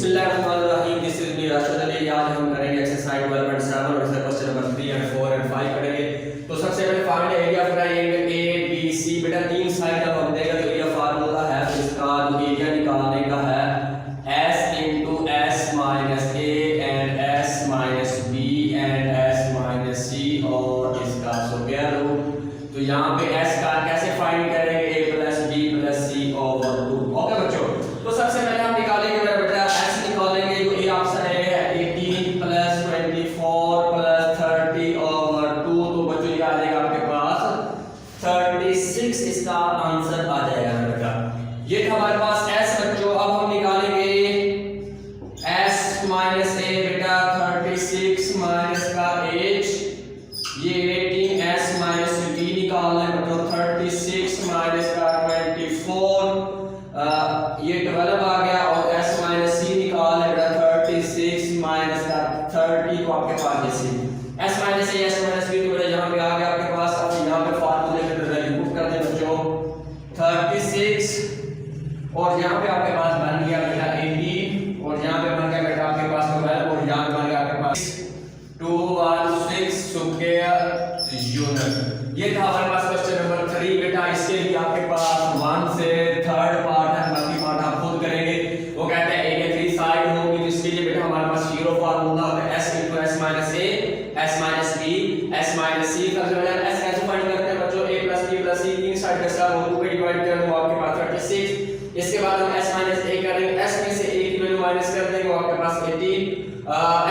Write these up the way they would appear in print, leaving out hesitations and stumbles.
बिस्मिल्लाहिर्रहमानिर्रहीम। This is me Rashid Ali. आज हम करेंगे एक्सरसाइज 12.7 और इसका क्वेश्चन नंबर 3 एंड 4 एंड 5 करेंगे। तो सबसे पहले find area of triangle A B C. बेटा तीन साइड जब हम देगा तो एरिया फार्मूला है, तो इसका जो एरिया निकालने का है s into s minus a and s minus b and s minus c और इसका स्क्वायर रूट। तो यहाँ पे s का कैसे फाइंड करेंगे, a plus b plus c over 2। Okay बच्चों, तो सबसे पहले हम निकालेंगे मेरा बेटा s निकालेंगे। जो ये ऑप्शन है 18 plus 24 plus 30 over 2। तो बच्चों ये आ जाएगा आपके पास 36। इसका आंसर आ जाएगा मेरा बेटा। ये था हमारे पास s बच्चों। अब हम निकालेंगे s minus a बेटा 36 minus का h ये 18 s minus b निकालना है बच्चों। 36 minus का 24 ये 12 आ गया और s minus c निकालना है बेटा। 36 minus का 30 को आपके पास जैसे s minus a s minus b तो बेटा यहाँ पे आ गया आपके पास। अब यहाँ पे फार्मूले में वैल्यू पुट कर दें बच्चों 36 और यहाँ पे आपके पास बन गया बेटा 18 और यहाँ पे बन गया बेटा आपके पास 12 और यहाँ पे बन गया आपके पास 216 स्क्वायर यूनिट। ये था हमारे पास क्वेश्चन नंबर 3 बेटा। इसके लिए आपके पास 1 से 3rd पार्ट है, बाकी पार्ट आप खुद करेंगे। वो कहते हैं एरिया 3 साइड होगी, तो इसके लिए बेटा हमारे पास जीरो फार्मूला होता है s into s minus a s minus b s minus c का जो है s कैसे फाइंड करते हैं बच्चों, a plus b plus c तीन साइड का सम हो 2 पे डिवाइड कर दो आपके पास 36। इसके बाद हम s minus a करेंगे, s में से a की वैल्यू माइनस कर देंगे आपके पास 18।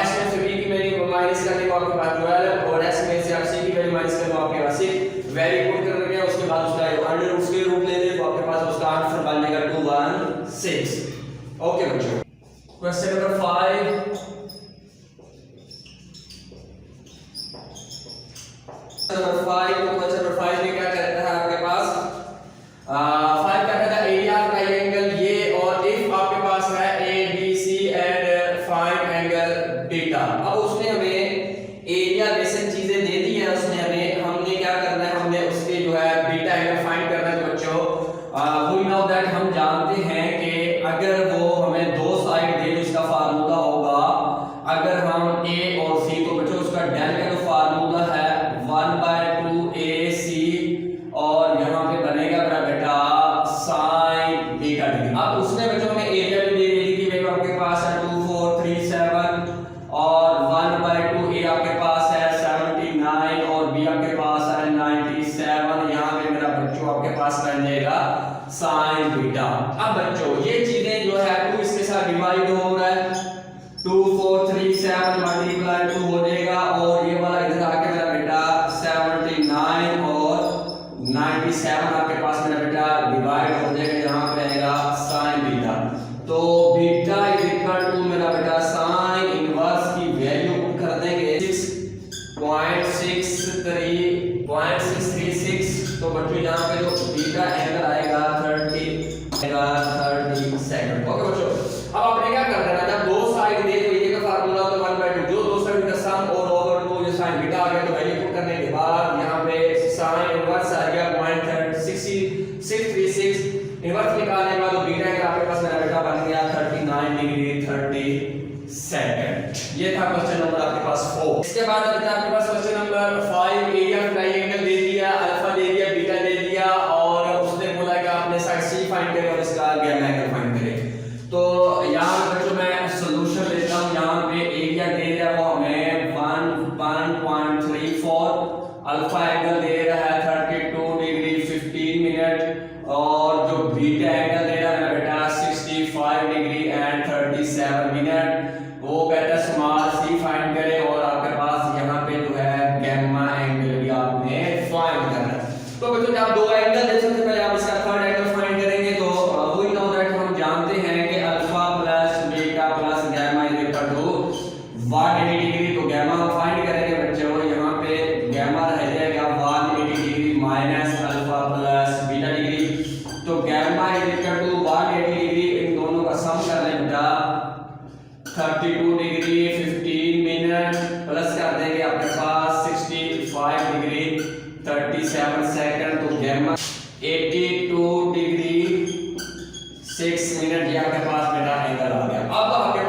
s में से b की वैल्यू माइनस कर देंगे आपके पास 12 और s में से आप c की वैल्यू माइनस कर दो आपके पास 6। वैल्यू पुट कर देंगे, उसके बाद उसका अंडर रूट के रूट ले लें तो आपके पास उसका आंसर बन जाएगा 216। ओके बच्चों, क्वेश्चन नंबर 5। नंबर 5 तो क्वेश्चन नंबर 5 में क्या कहता है आपके पास 5 कहता है एरिया ऑफ ट्रायंगल ये और इफ आपके पास है A B C and find angle beta. अब उसने हमें एरिया बेसिक चीजें दे दी है, उसने हमें हमने क्या करना है, हमने उसके जो है बीटा एंगल फाइंड करना है। तो बच्चों वी नो दैट हम जानते हैं कि अगर वो हमें दो साइड दे तो इसका फार्मूला होगा, अगर हम ए और सी तो बच्चों उसका डेल का जो फार्मूला है 1/2 AC और यहाँ पे बनेगा मेरा बेटा sin बीटा डिग्री। अब उसने बच्चों हमें एरिया भी दे दी थी, मेरे आपके पास है 2437 और 1/2 A आपके पास है 79 और B आपके पास है 97। यहाँ पे मेरा बच्चों आपके पास बन जाएगा sin बीटा। अब बच्चों ये चीजें जो है 2 इसके साथ डिवाइड हो रहा है 2437 मल्टीप्लाई 2 हो जाएगा और ये वाला इधर आके मेरा बेटा 79 और 97 आपके पास मेरा बेटा डिवाइड हो जाएगा, यहाँ पे आएगा sin बीटा। तो बीटा इज इक्वल टू मेरा बेटा sin इनवर्स की वैल्यू पुट कर देंगे 6.636। तो बच्चों यहाँ पे जो बीटा एंगल आएगा 30 सेकंड। ओके बच्चों, अब आपने क्या करना है, जब दो साइड दे तो ये का फार्मूला होता है 1/2 जो दो साइड का सम और ओवर 2 जो sin बीटा आ गया। तो वैल्यू पुट करने के बाद यहाँ पे sin इनवर्स आ गया 0.636 इनवर्स निकालने के बाद तो बीटा का आपके पास मेरा बेटा बन गया 39 डिग्री 30 सेकंड। ये था क्वेश्चन नंबर आपके पास 4। इसके बाद आता है आपके पास question number 5। Area of triangle दे दिया, अल्फा दे दिया, बीटा दे दिया और उसने बोला कि आपने साइड सी फाइंड करें और इसका गैमा एंगल फाइंड करें। तो यहाँ बच्चों मैं सॉल्यूशन लेता हूँ। यहाँ पे एरिया दे रहा है वो हमें 1.34, अल्फा एंगल दे रहा है 32 डिग्री 15 मिनट और जो बीटा एंगल दे रहा है बेटा 65 डिग्री एंड 37 मिनट। वो कहता है स्मॉल सी फाइंड करें और आपके पास यहाँ पे जो है गैमा एंगल भी आपने फाइंड करना है। तो बच्चों जब दो एंगल देते हैं पहले आप इसका थर्ड एंगल फाइंड करेंगे। तो वी नो दैट हम जानते हैं कि alpha plus beta plus gamma is equal to 180 degree. तो गैमा हम फाइंड करेंगे बच्चों, यहाँ पे गैमा रह जाएगा 180 degree minus alpha plus beta degree. तो gamma is equal to 180 degree, इन दोनों का सम कर लें बेटा 32 डिग्री 15 मिनट प्लस कर देंगे आपके पास 65 डिग्री 37 सेकंड। तो गैमा 82 डिग्री 6 मिनट ये आपके पास बेटा एंगल आ गया। अब आपके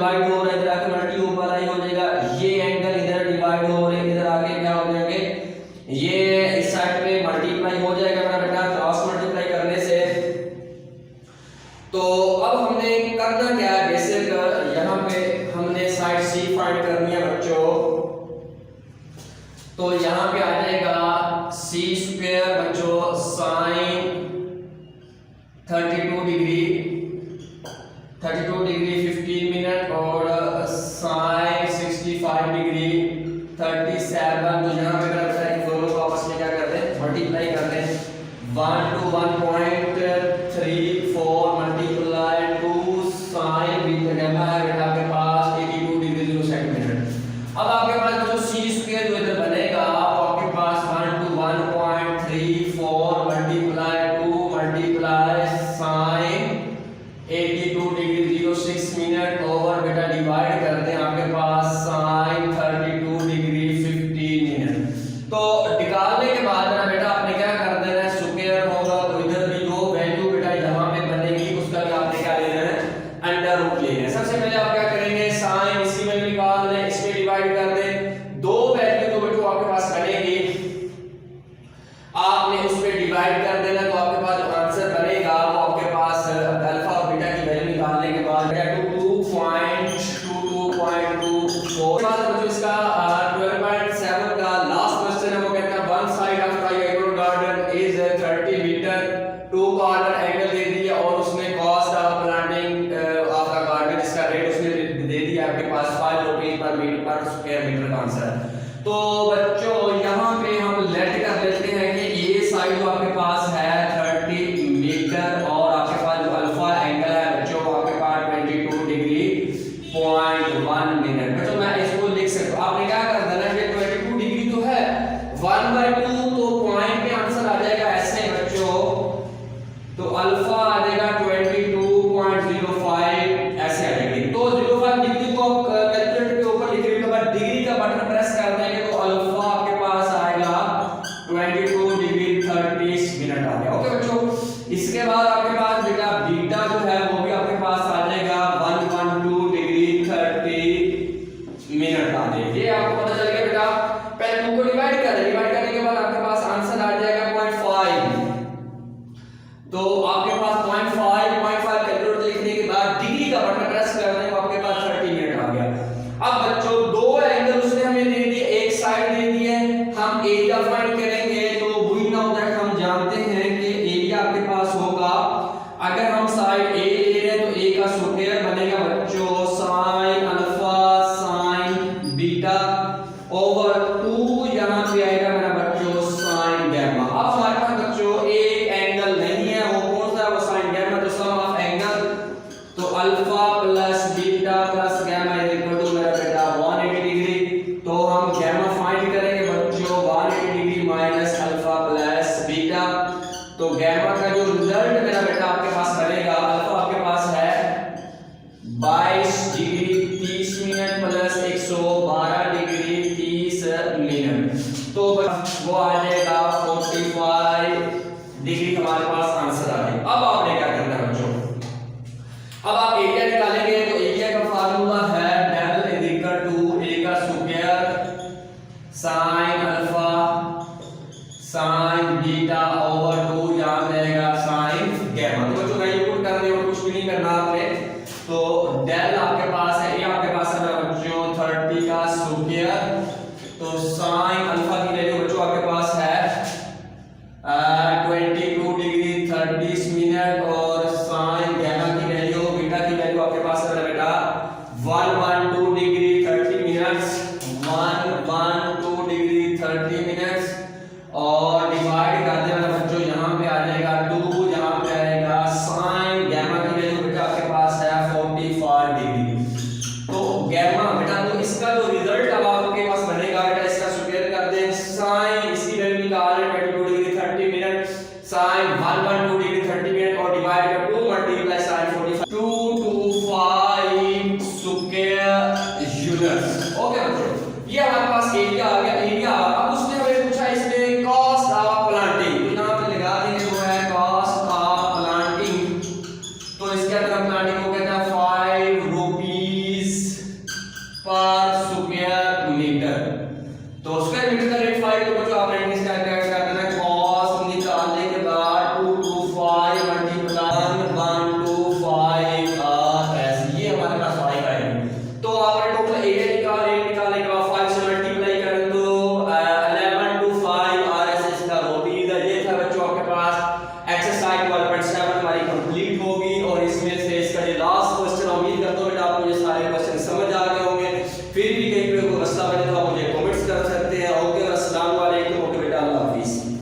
डिवाइड हो रहा है, इधर आके मल्टी ऊपर आई हो जाएगा, ये एंगल इधर डिवाइड हो रहे हैं, इधर आके क्या हो जाएंगे, ये इस साइड पे मल्टीप्लाई हो जाएगा मेरा बेटा क्रॉस मल्टीप्लाई करने से। तो अब हमने करना क्या है, बेसिक यहाँ पे हमने साइड सी फाइंड करनी है बच्चों। तो यहाँ पे आ जाएगा सी स्क्वायर बच्चों साइन 32 डिग्री 15 मिनट और साइन 65 डिग्री 37। तो यहाँ पे इन दोनों को आपस में क्या कर रहे हैं, मल्टीप्लाई कर रहे हैं। 1 to 1.34 मल्टीप्लाई 2 साइन बीटा है बेटा आपके पास 82 डिग्री 0 सेंटीमीटर। अब आपके पास जो सी स्क्वायर जो इधर बनेगा वो आपके पास 1 to 1.34 multiply 2 multiply sine 82 degree 06 minute over बेटा डिवाइड करते हैं आपके पास साइन 32 डिग्री 15 मिनट। तो निकालने के बाद ना बेटा आपने क्या कर देना है, स्क्वायर होगा तो इधर भी जो वैल्यू बेटा यहाँ पे बनेगी उसका भी आपने क्या लेना है, अंडर रूट लेना है। सबसे पहले आप क्या करेंगे, साइन इसी में निकाल दें, इसमें डिवाइड कर दें, दो वैल्यू तो बेटा आपके पास बनेगी, आपने उस पे डिवाइड कर देना। तो आपके पास जो आंसर बनेगा वो आपके पास अल्फा और बीटा की वैल्यू निकालने के बाद 2.24 बच्चों इसका 12.7 का लास्ट क्वेश्चन है, वो कहता है one side of triangle garden is 30 metre, two corner angle दे दिया और उसने cost of planting of the garden इसका रेट उसने दे दिया आपके पास 5 रुपए पर मीटर पर स्क्वायर मीटर का आंसर। तो बच्चों यहाँ पे हम लेट कर लेते हैं कि ये साइड जो आपके पास है 30 मीटर और आपके पास जो अल्फा एंगल है बच्चों आपके पास 22 डिग्री 0.1 मिनट। बच्चों मैं इसको लिख सकता हूँ, आपने क्या कर देना है, 22 डिग्री तो है 1/2 तो पॉइंट पे आंसर आ जाएगा ऐसे बच्चों। तो अल्फा आ जाएगा 22.05 ऐसे आ जाएगी। तो 05 डिग्री को कैलकुलेटर के ऊपर लिख के बाद डिग्री का बटन प्रेस कर देंगे तो अल्फा आपके पास आएगा 22 डिग्री 30 मिनट आ गया। ओके बच्चों, इसके बाद आपके पास बेटा बीटा जो है वो भी आपके पास आ जाएगा 112 डिग्री 30 मिनट आ जाएगी। ये आपको पता चल गया बेटा। पहले 2 को डिवाइड कर दें, डिवाइड करने के बाद आपके पास आंसर आ जाएगा 0.5। तो आपके पास 0.5 कैलकुलेटर लिखने के बाद डिग्री का बटन प्रेस कर दें तो आपके पास 30 मिनट आ गया। अब बच्चों दो एंगल उसने हमें दे दिए, एक साइड दे दी है, हम एरिया फाइंड करेंगे। तो वी नो दैट हम जानते हैं कि एरिया आपके पास होगा, अगर हम साइड ए ले रहे हैं तो ए का स्क्वायर बनेगा बच्चों sine alpha sign beta over 2 यहाँ पे आएगा मेरा बच्चों साइन गैमा। अब हमारे पास बच्चों एक एंगल नहीं है, वो कौन सा है, वो साइन गैमा। तो सम ऑफ एंगल तो alpha plus beta plus gamma is equal to मेरा बेटा 180 डिग्री। तो हम गैमा फाइंड करेंगे बच्चों 180 degree minus alpha plus beta. तो गैमा का जो रिजल्ट मेरा बेटा आपके पास बनेगा, अल्फा आपके पास है 22 degree 30 minute plus 112 degree 30 minute. तो वो आ जाएगा 45 डिग्री हमारे पास आंसर आ जाएगा। अब आपने क्या करना है बच्चों, अब आप एरिया निकालेंगे। तो एरिया का फार्मूला है डेल इज इक्वल टू ए का square sine alpha sign beta over 2 यहाँ रहेगा साइन गैमा। तो बच्चों वैल्यू पुट करने और कुछ भी नहीं करना आपने। तो डेल आपके पास है, ये आपके पास है बच्चों 30 का स्क्वायर। तो साइन अल्फा की वैल्यू बच्चों आपके पास है 22 डिग्री 30 मिनट और साइन गैमा की वैल्यू बीटा की वैल्यू आपके पास है बेटा 112 डिग्री 30 मिनट्स 112 डिग्री 30 मिनट्स और डिवाइड कर देना बच्चों, यहाँ पे आ जाएगा 2, यहाँ पे आएगा साइन गैमा की वैल्यू बेटा आपके पास है 45 डिग्री। तो गैमा बेटा तो इसका जो रिजल्ट अब आपके पास बनेगा बेटा, इसका स्क्वायर कर दें, साइन इसकी वैल्यू निकाल 22 degree 30 minute sine 112 degree 30 minute और डिवाइड कर 2 multiply sine 45 225 square units. Okay बच्चों।